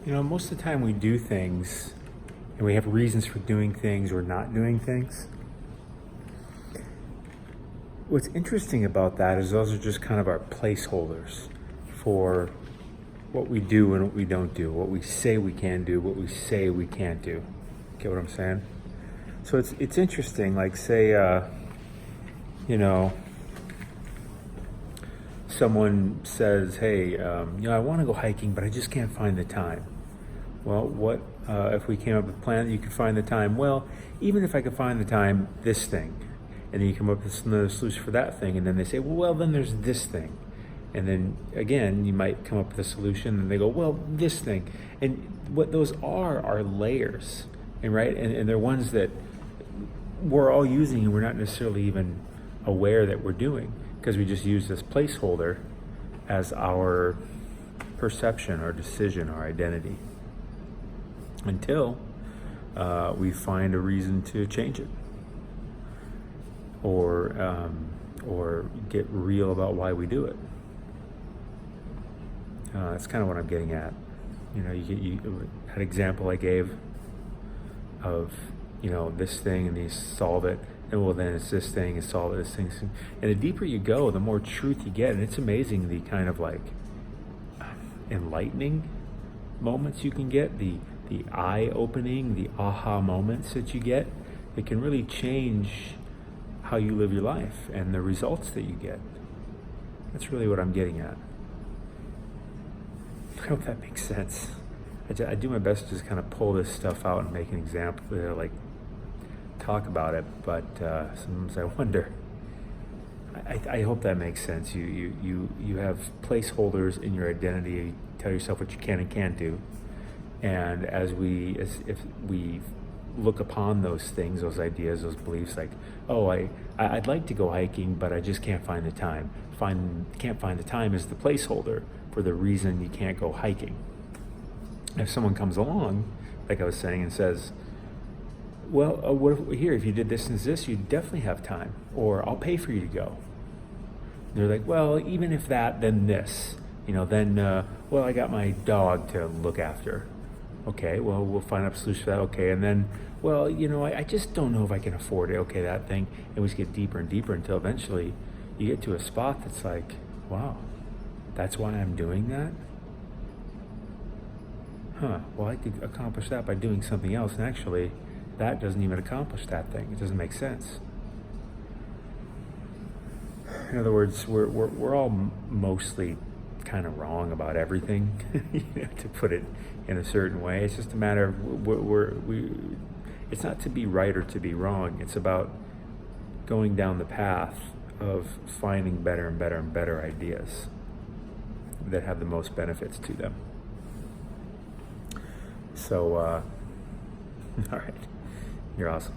Most of the time we do things and we have reasons for doing things or not doing things. What's interesting about that is those are just kind of our placeholders for what we do and what we don't do, what we say we can do, what we say we can't do. Get what I'm saying? So it's interesting, like say, someone says, hey, I want to go hiking, but I just can't find the time. Well, what if we came up with a plan that you could find the time? Well, even if I could find the time, this thing. And then you come up with another solution for that thing. And then they say, well, then there's this thing. And then again, you might come up with a solution and they go, well, this thing. And what those are layers, and right? And they're ones that we're all using and we're not necessarily even aware that we're doing, because we just use this placeholder as our perception, our decision, our identity, until we find a reason to change it, or get real about why we do it. That's kind of what I'm getting at. You had an example I gave of this thing, and you solve it, and well, then it's this thing, and solve it, this thing. And the deeper you go, the more truth you get, and it's amazing the kind of like enlightening moments you can get, the eye-opening, the aha moments that you get. It can really change how you live your life and the results that you get. That's really what I'm getting at. I hope that makes sense. I do my best to just kind of pull this stuff out and make an example, talk about it, but sometimes I wonder. I hope that makes sense. You have placeholders in your identity. You tell yourself what you can and can't do, and if we look upon those things, those ideas, those beliefs, like, oh, I'd like to go hiking, but I just can't find the time. Can't find the time is the placeholder for the reason you can't go hiking. If someone comes along, like I was saying, and says, well, if you did this and this, you'd definitely have time, or I'll pay for you to go. They're like, well, even if that, then this, then, I got my dog to look after. Okay, well, we'll find out a solution for that. Okay, and then, I just don't know if I can afford it. Okay, that thing. And we just get deeper and deeper until eventually you get to a spot that's like, wow, that's why I'm doing that? Well, I could accomplish that by doing something else, and actually, that doesn't even accomplish that thing. It doesn't make sense. In other words, we're all mostly kind of wrong about everything, to put it in a certain way. It's just a matter of it's not to be right or to be wrong. It's about going down the path of finding better and better and better ideas that have the most benefits to them. So, all right, you're awesome.